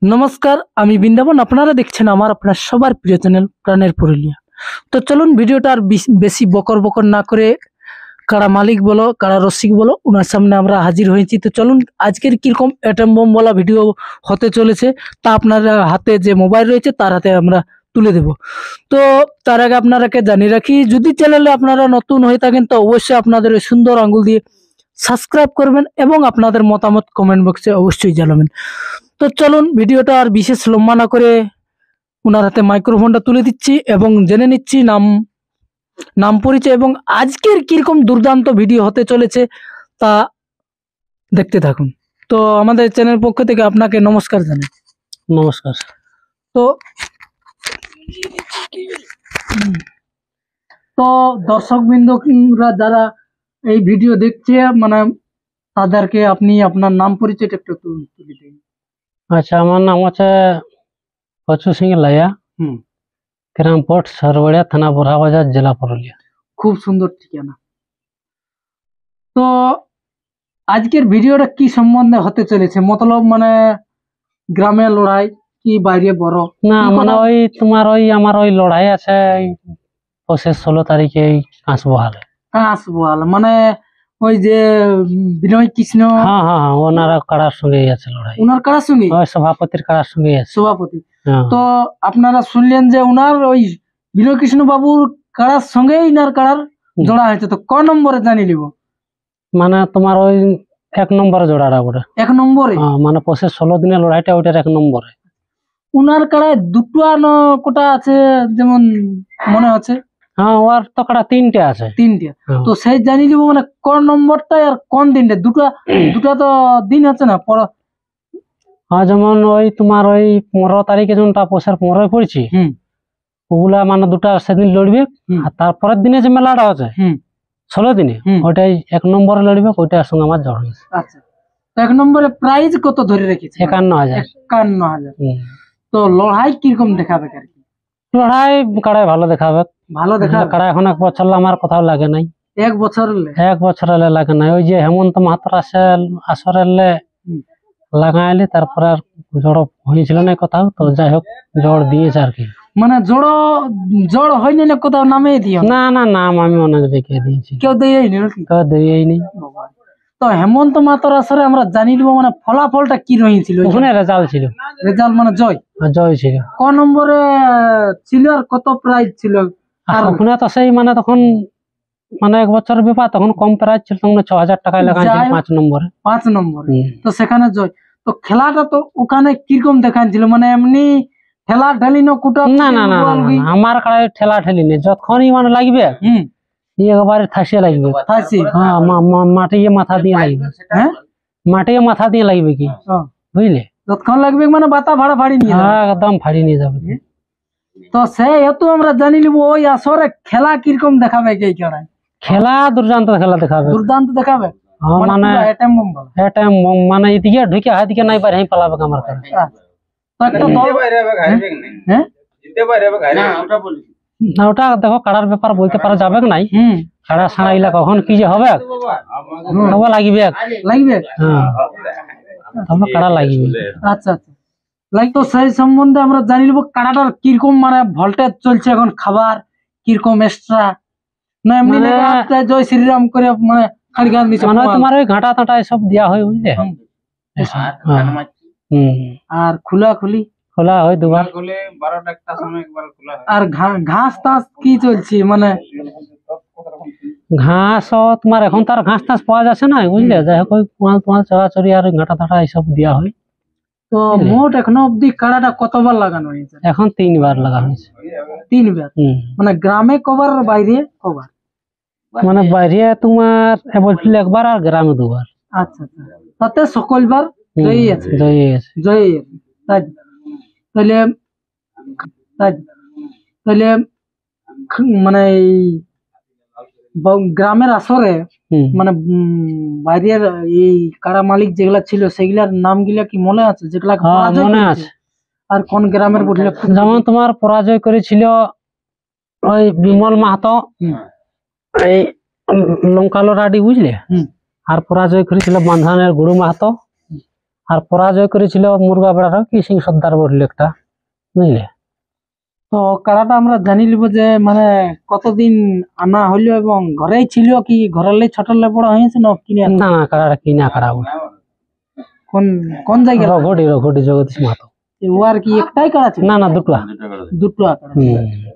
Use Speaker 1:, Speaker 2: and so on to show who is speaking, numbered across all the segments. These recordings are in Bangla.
Speaker 1: नमस्कार আমি বৃন্দাবন আপনারা দেখছেন আমার আপনার সবার প্রিয় চ্যানেল প্রাণের পুরুলিয়া। তো চলুন ভিডিওটা আর বেশি বকর বকর না করে কারা মালিক বলো কারা রসিক বলো ওনার সামনে আমরা হাজির হয়েছি। তো চলুন আজকের কিরকম অ্যাটম বোম বলা ভিডিও হতে চলেছে তা আপনার হাতে যে মোবাইল রয়েছে তার হাতে আমরা তুলে দেব। তো তার আগে আপনারাকে জানিয়ে রাখি, যদি চ্যানেলে আপনারা নতুন হয়ে থাকেন তো অবশ্যই আপনাদের ওই সুন্দর আঙ্গুল দিয়ে সাবস্ক্রাইব করবেন এবং আপনাদের মতামত কমেন্ট বক্সে অবশ্যই জানাবেন। তো চলুন ভিডিওটা আর বিশেষ লম্বা না করে ওনার হাতে মাইক্রোফোনটা তুলে দিচ্ছি এবং জেনে নিচ্ছি নাম পরিচয় এবং আজকের কিরকম দুর্দান্ত ভিডিও হতে চলেছে তা দেখতে থাকুন। তো আমাদের চ্যানেল পক্ষ থেকে আপনাকে নমস্কার জানাই।
Speaker 2: নমস্কার।
Speaker 1: তো তো দর্শক বৃন্দরা যারা এই ভিডিও দেখছে মানে তাদেরকে আপনি আপনার নাম পরিচয়টা একটু তুলে দিন।
Speaker 2: আচ্ছা, আমার নাম হচ্ছে কচু সিং লাইয়া, গ্রাম পট সরবড়িয়া, থানা বোরহাবাজার, জেলা পুরুলিয়া।
Speaker 1: খুব সুন্দর ঠিকানা। তো আজকের ভিডিওটা কি সম্বন্ধে হতে চলেছে, মতলব মানে গ্রামে লড়াই কি বাইরে বড়
Speaker 2: না, মানে ওই তোমার ওই আমার ওই লড়াই আছে 16 তারিখে কাঁচবহালে।
Speaker 1: কাঁচবহাল মানে ওই যে বিনয় কৃষ্ণ,
Speaker 2: হ্যাঁ হ্যাঁ হ্যাঁ, ওনারা কারার সঙ্গেই আছে লড়াই।
Speaker 1: ওনার কারার সঙ্গে
Speaker 2: ওই সভাপতির কারার সঙ্গেই আছে।
Speaker 1: সভাপতি।
Speaker 2: হ্যাঁ।
Speaker 1: তো আপনারা শুনলেন যে ওনার ওই বিনয় কৃষ্ণ বাবুর কারার সঙ্গেই ইনার কারার জোড়া হয়েছে। তো ক নম্বরে জানি নিব?
Speaker 2: মানে তোমার ওই 1 নম্বরে জোড়াটা ওটা
Speaker 1: 1 নম্বরে,
Speaker 2: মানে 16 দিনের লড়াইটা ওইটার 1 নম্বরে।
Speaker 1: উনার কারায় দুটো কোটা আছে যেমন মনে আছে।
Speaker 2: হ্যাঁ, ওর তো কারা 3টে আছে।
Speaker 1: 3টে। তো সেই জানি নিব মানে কোন নম্বরটা আর কোন দিনটা, দুটা তো দিন আছে না পর।
Speaker 2: হ্যাঁ, যেমন ওই তোমার ওই 15 তারিখে যেমনটা পয়সার 15 পড়ছি, ওগুলা মানে দুটা সেদিন লড়বে। আর তারপরের দিনে যে মেলাটা আছে 16 দিনে, ওইটাই 1 নম্বরে লড়বে, ওইটার সঙ্গে আমার জড় হয়েছে।
Speaker 1: আচ্ছা, 1 নম্বরে প্রাইজ কত ধরে রেখেছে?
Speaker 2: 51,000।
Speaker 1: 51,000। তো লড়াই কিরকম দেখাবে আর কি?
Speaker 2: লড়াই কাড়াই ভালো দেখাবে।
Speaker 1: ভালো দেখাবে
Speaker 2: কাড়া এখন 1 বছর আমার কোথাও লাগে নাই।
Speaker 1: 1 বছর
Speaker 2: 1 বছর লাগে নাই। ওই যে হেমন্ত মাহাতর আসরে লাগাইলে তারপরে আর জড় হয়েছিল না কোথাও। তো যাই হোক, জড় দিয়েছে আর কি।
Speaker 1: মানে জড় হয়নি না কোথাও নামে দিও?
Speaker 2: না না, নাম আমি অনেক দেখে দিয়েছি।
Speaker 1: কেউ দেয়নি নাকি?
Speaker 2: কেউ দেয়নি।
Speaker 1: তো হেমন্ত মাহাতর আসরে আমরা জানি নিব মানে ফলাফলটা কি রয়েছিল?
Speaker 2: ওখানে রেজাল্ট ছিল।
Speaker 1: রেজাল্ট মানে জয়
Speaker 2: ছিল।
Speaker 1: ক নম্বরে ছিল আর কত প্রাইজ ছিল?
Speaker 2: আর ওখানে তো সেই মানে তখন মানে 1 বছরের ব্যাপার, তখন কম প্রাইজ ছিল, তখন 6,000 টাকায় লাগাইছিল 5 নম্বরে।
Speaker 1: 5 নম্বরে। তো সেখানে জয়। তো খেলাটা তো ওখানে কিরকম দেখাচ্ছিল, মানে এমনি ঠেলা ঠেলি না কুটা?
Speaker 2: না না না, আমার কাছে ঠেলা ঠেলি নেই। যখনই মানে লাগবে একবারে ঠাসিয়ে লাগবে। হ্যাঁ, মাটিয়ে মাথা দিয়ে লাগবে। হ্যাঁ, মাটিয়ে মাথা দিয়ে লাগবে কি, বুঝলে? যতক্ষণ লাগবে মানে বাতা ভাড়া ফাড়ি নিয়ে, একদম ফাড়ি নিয়ে যাবে।
Speaker 1: তো সে এত আমরা জানি নিব ওই আসরে খেলা কিরকম দেখাবে? কে খেলায়
Speaker 2: খেলা দুর্দান্ত খেলা দেখাবে।
Speaker 1: দুর্দান্ত দেখাবে
Speaker 2: মানে মানে এদিকে ঢুকে হাদিকে নাই পারে পালাবে আমার কাছে। ওটা দেখো, কাড়ার ব্যাপার বলতে পারা যাবে নাই। কাড়া ছাড়া ইলা কখন কি যে হবে লাগবে। হ্যাঁ, তবে কাড়া লাগবে।
Speaker 1: আচ্ছা আচ্ছা, তো সেই সম্বন্ধে আমরা জানি নেব কাড়াটার কিরকম মানে ভোল্টেজ চলছে এখন, খাবার কিরকম এক্সট্রা না এমনি জয় শ্রীরাম করে মানে
Speaker 2: মানে তোমার ওই ঘাটা টাটা সব দেওয়া হয়, বুঝলে?
Speaker 1: আর খোলা হয় 2 বার। আর ঘাস টাস কি চলছে মানে?
Speaker 2: ঘাস তোমার এখন তার ঘাস টাস পাওয়া যাচ্ছে না, বুঝলে? যাই হোক, ওই তোমার চড়াচড়ি আর ঘাটা টাটা এইসব দেওয়া হয়।
Speaker 1: তো মোট এখনো অব্দি কাড়াটা কতবার লাগানো হয়েছে?
Speaker 2: এখন 3 বার লাগানো হয়েছে।
Speaker 1: 3 বার? মানে গ্রামে কবার আর বাইরে কবার?
Speaker 2: মানে বাইরে তোমার বলছিল 1 বার আর গ্রামে 2 বার।
Speaker 1: আচ্ছা আচ্ছা, তাতে সকলবার জয়ী আছে। তাহলে মানে গ্রামের আসরে মানে বাইরের এই কারা মালিক যেগুলা ছিল সেগুলার নাম গুলা কি মনে আছে? যেগুলা
Speaker 2: মনে আছে।
Speaker 1: আর কোন গ্রামের বললে?
Speaker 2: যেমন তোমার পরাজয় করেছিল ওই বিমল মাহাতো, এই লঙ্কালো রাডি, বুঝলে? আর পরাজয় করেছিল বান্ধানের গুরু মাহাতো, আর পরাজয় করেছিল মুরগা বেড়াটা কি সিং সর্দার বললো একটা, বুঝলে।
Speaker 1: তো কাড়াটা আমরা জানি লিব যে মানে কতদিন আনা হইলো এবং ঘরেই ছিল কি ঘরের লাই ছোট লাই বড় হয়েছে না কিনে আনা?
Speaker 2: না না কাড়াটা কিনা কাড়া ওটা।
Speaker 1: কোন কোন জায়গায়?
Speaker 2: রঘুটি জগদীশ মাহাতো।
Speaker 1: ওর কি একটাই কাড়া ছিল?
Speaker 2: না না দুটো।
Speaker 1: দুটো কাড়া।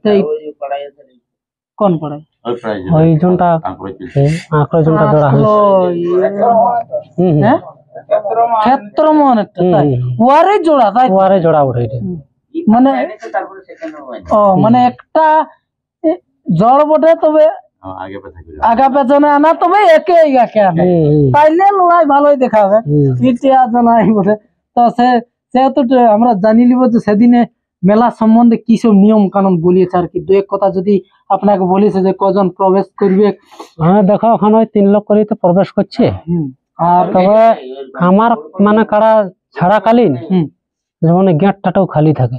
Speaker 1: তো কোন পড়ায়?
Speaker 2: ওই জনটা আঁকড়ে জনটা জোড়া হয়েছে।
Speaker 1: হ্যাঁ ক্ষেত্র মন একটা তাই ওয়ারে জোড়া তাই
Speaker 2: ওয়ারে জোড়া উঠে
Speaker 1: মানে ও মানে একটা জড় বটে তবে আগা পেছনে আনা তবে একে একে আনা তাইলে লড়াই ভালোই দেখাবে ইটিয়া জানাই বটে। তো সেহেতু আমরা জানি লিব যে সেদিনে মেলা সম্বন্ধে কি সব নিয়ম কানুন বলিয়েছে আর কি দু এক কথা যদি আপনাকে বলিছে যে কজন প্রবেশ করবে।
Speaker 2: হ্যাঁ দেখো ওখানে ওই 3 লোক করে তো প্রবেশ করছে।
Speaker 1: আর
Speaker 2: তবে আমার মানে কাড়া ছাড়াকালীন যেমন গেটটাও খালি থাকে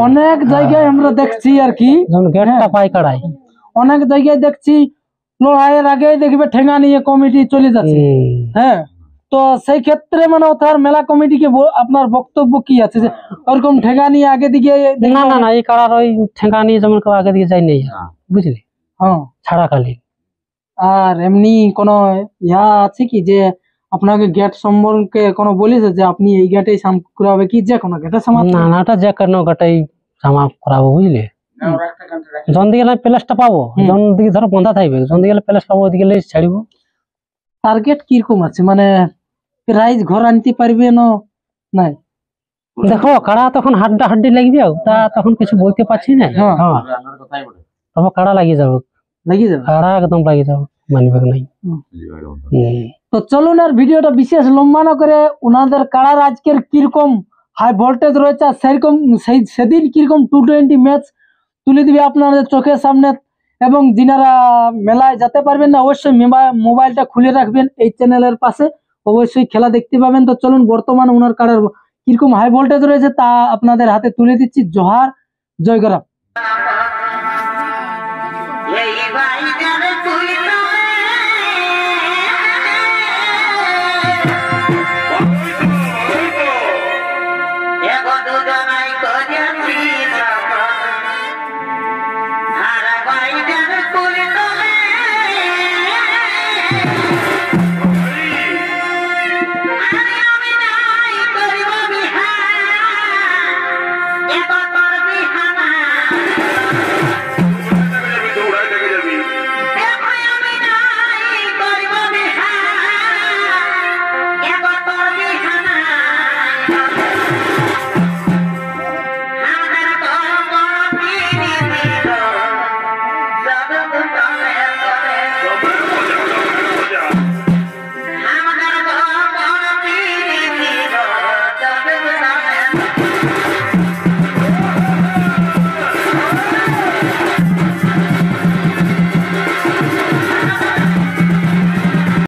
Speaker 1: অনেক জায়গায় আমরা দেখছি আর কি
Speaker 2: যেমন গেটটা পাই কাড়াই
Speaker 1: অনেক জায়গায় দেখছি লড়াইয়ের আগে দেখবে ঠেঙ্গা নিয়ে কমিটি চলে যাচ্ছে। হ্যাঁ তো সেই ক্ষেত্রে মানে ওথার মেলা কমিটিকে আপনার বক্তব্য কি আছে যে ওরকম ঠেঙ্গা নিয়ে আগে দিকে?
Speaker 2: না না না এই কাড়ার ওই ঠেঙ্গা নিয়ে যেমন কেউ আগে দিকে যাই নেই বুঝলি।
Speaker 1: হ্যাঁ
Speaker 2: ছাড়াকালীন আর
Speaker 1: এমনি কোনো ইয়া আছে কি যে আপনাকে গেট সম্পর্কে কোনো বলেছে যে আপনি এই গেটেই সাম করাবে কি যে কোনো গেটে সামাল?
Speaker 2: না না ওটা যে কোনো গেটেই সামা করাবো বুঝলি। জন দিকে প্লেসটা পাবো জন দিকে ধরো বন্ধা থাকবে জন দিকে প্লেস পাবো ওদিকে ছাড়িব।
Speaker 1: টার্গেট কিরকম আছে মানে প্রাইজ ঘর আনতে পারবে না? নাই
Speaker 2: দেখো কাড়া তখন হাড্ডা হাড্ডি লাগবে তা তখন কিছু বলতে পারছি না। তবে কাড়া লাগিয়ে যাবে কাড়া একদম লাগিয়ে যাবে মানবে নাই।
Speaker 1: তো চলুন আর ভিডিওটা বিশেষ লম্বা না করে ওনাদের কাড়ার আজকের কিরকম হাই ভোল্টেজ রয়েছে আর সেরকম সেদিন কিরকম 220 ম্যাচ তুলে দিবে আপনাদের চোখের সামনে। এবং যিনারা মেলায় যেতে পারবেন না অবশ্যই মোবাইলটা খুলে রাখবেন এই চ্যানেলের পাশে, অবশ্যই খেলা দেখতে পাবেন। তো চলুন বর্তমান ওনার কাড়ার কিরকম হাই ভোল্টেজ রয়েছে তা আপনাদের হাতে তুলে দিচ্ছি। জোহার, জয় গরাম।